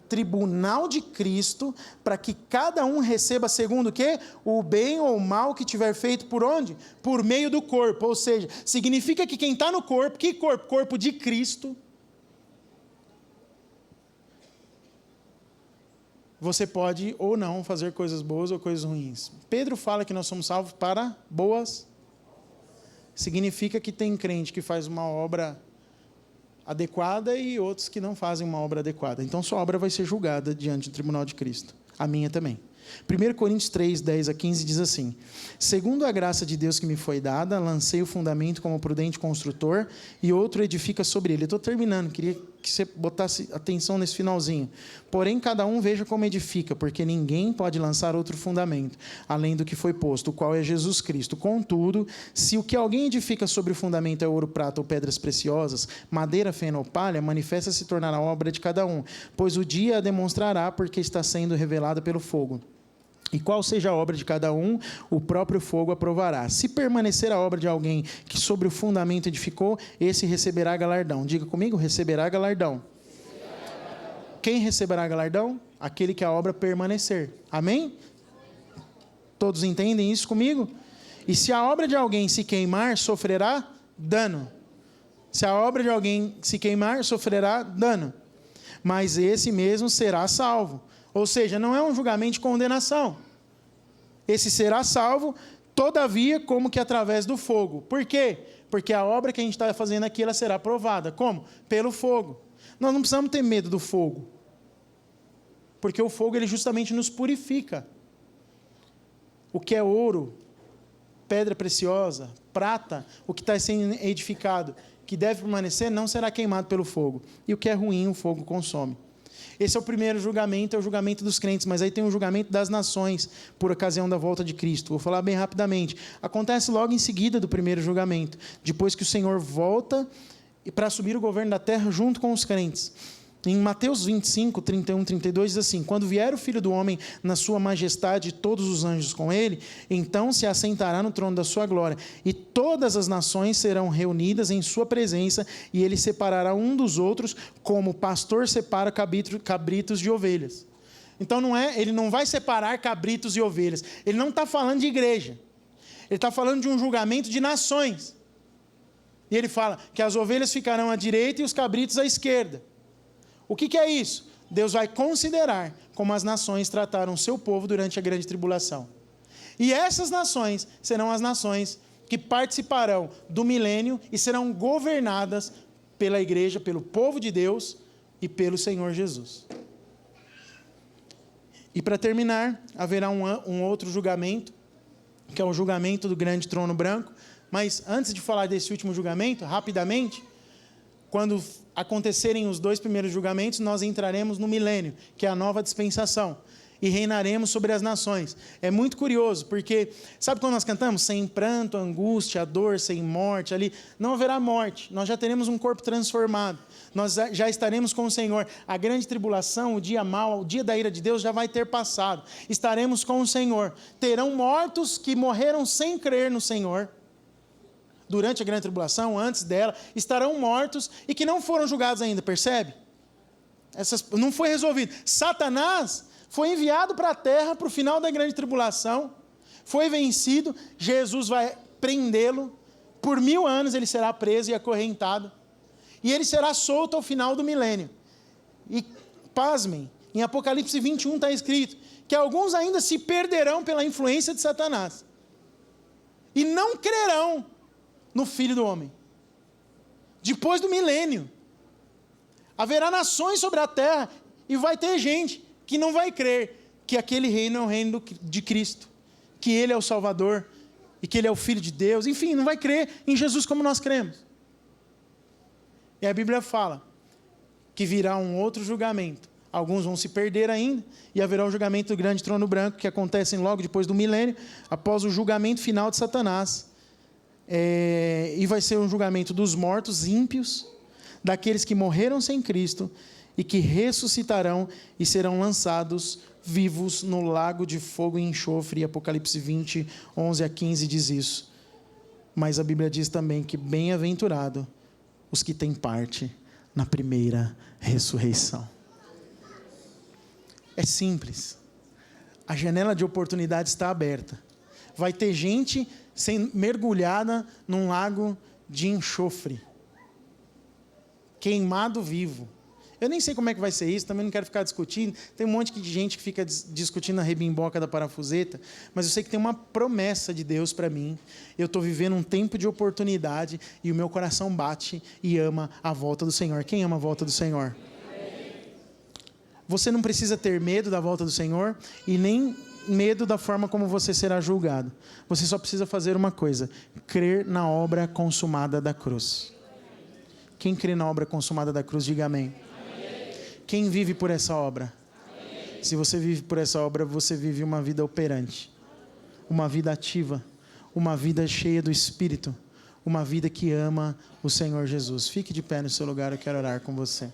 Tribunal de Cristo, para que cada um receba segundo o quê? O bem ou o mal que tiver feito por onde? Por meio do corpo, ou seja, significa que quem está no corpo, que corpo? Corpo de Cristo. você pode ou não fazer coisas boas ou coisas ruins. Pedro fala que nós somos salvos para boas. Significa que tem crente que faz uma obra adequada e outros que não fazem uma obra adequada. Então sua obra vai ser julgada diante do tribunal de Cristo. A minha também. 1 Coríntios 3, 10 a 15 diz assim: segundo a graça de Deus que me foi dada, lancei o fundamento como prudente construtor, e outro edifica sobre ele. Eu estou terminando, queria que você botasse atenção nesse finalzinho. Porém, cada um veja como edifica, porque ninguém pode lançar outro fundamento, além do que foi posto, o qual é Jesus Cristo. Contudo, se o que alguém edifica sobre o fundamento é ouro, prata ou pedras preciosas, madeira, feno ou palha, manifesta se tornará a obra de cada um, pois o dia a demonstrará, porque está sendo revelada pelo fogo. E qual seja a obra de cada um, o próprio fogo aprovará. Se permanecer a obra de alguém que sobre o fundamento edificou, esse receberá galardão. Diga comigo, receberá galardão. Quem receberá galardão? Aquele que a obra permanecer. Amém? Todos entendem isso comigo? E se a obra de alguém se queimar, sofrerá dano. Se a obra de alguém se queimar, sofrerá dano. Mas esse mesmo será salvo. Ou seja, não é um julgamento de condenação. Esse será salvo, todavia, como que através do fogo. Por quê? Porque a obra que a gente está fazendo aqui, ela será provada. Como? Pelo fogo. Nós não precisamos ter medo do fogo. Porque o fogo, ele justamente nos purifica. O que é ouro, pedra preciosa, prata, o que está sendo edificado, que deve permanecer, não será queimado pelo fogo. E o que é ruim, o fogo consome. Esse é o primeiro julgamento, é o julgamento dos crentes, mas aí tem o julgamento das nações, por ocasião da volta de Cristo. Vou falar bem rapidamente. Acontece logo em seguida do primeiro julgamento, depois que o Senhor volta para assumir o governo da terra junto com os crentes. Em Mateus 25, 31, 32, diz assim: quando vier o Filho do Homem na sua majestade e todos os anjos com ele, então se assentará no trono da sua glória, e todas as nações serão reunidas em sua presença, e ele separará um dos outros, como o pastor separa cabritos de ovelhas. Então ele não vai separar cabritos e ovelhas, ele não está falando de igreja, ele está falando de um julgamento de nações. E ele fala que as ovelhas ficarão à direita e os cabritos à esquerda. O que é isso? Deus vai considerar como as nações trataram o seu povo durante a grande tribulação. E essas nações serão as nações que participarão do milênio e serão governadas pela igreja, pelo povo de Deus e pelo Senhor Jesus. E para terminar, haverá um outro julgamento, que é o julgamento do grande trono branco. Mas antes de falar desse último julgamento, rapidamente, quando acontecerem os 2 primeiros julgamentos, nós entraremos no milênio, que é a nova dispensação, e reinaremos sobre as nações. É muito curioso, porque, sabe quando nós cantamos? Sem pranto, angústia, dor, sem morte, ali, não haverá morte, nós já teremos um corpo transformado, nós já estaremos com o Senhor. A grande tribulação, o dia mau, o dia da ira de Deus já vai ter passado, estaremos com o Senhor. Terão mortos que morreram sem crer no Senhor, durante a grande tribulação, antes dela, estarão mortos e que não foram julgados ainda, percebe? Não foi resolvido. Satanás foi enviado para a terra para o final da grande tribulação, foi vencido, Jesus vai prendê-lo, por 1000 anos ele será preso e acorrentado, e ele será solto ao final do milênio. E, pasmem, em Apocalipse 21 está escrito que alguns ainda se perderão pela influência de Satanás, e não crerão no Filho do Homem. Depois do milênio, haverá nações sobre a terra, e vai ter gente que não vai crer que aquele reino é o reino de Cristo, que Ele é o Salvador, e que Ele é o Filho de Deus, enfim, não vai crer em Jesus como nós cremos. E a Bíblia fala que virá um outro julgamento. Alguns vão se perder ainda, e haverá o julgamento do grande trono branco, que acontece logo depois do milênio, após o julgamento final de Satanás. E vai ser um julgamento dos mortos ímpios, daqueles que morreram sem Cristo e que ressuscitarão e serão lançados vivos no lago de fogo e enxofre. E Apocalipse 20, 11 a 15 diz isso. Mas a Bíblia diz também que bem-aventurado os que têm parte na primeira ressurreição. É simples. A janela de oportunidade está aberta. Vai ter gente sendo mergulhada num lago de enxofre, queimado vivo. Eu nem sei como é que vai ser isso, também não quero ficar discutindo. Tem um monte de gente que fica discutindo a rebimboca da parafuseta, mas eu sei que tem uma promessa de Deus para mim. Eu estou vivendo um tempo de oportunidade e o meu coração bate e ama a volta do Senhor. Quem ama a volta do Senhor? Você não precisa ter medo da volta do Senhor e nem medo da forma como você será julgado. Você só precisa fazer uma coisa: crer na obra consumada da cruz. Quem crê na obra consumada da cruz, diga amém. Quem vive por essa obra? Amém. Se você vive por essa obra, você vive uma vida operante, uma vida ativa, uma vida cheia do Espírito, uma vida que ama o Senhor Jesus. Fique de pé no seu lugar, eu quero orar com você.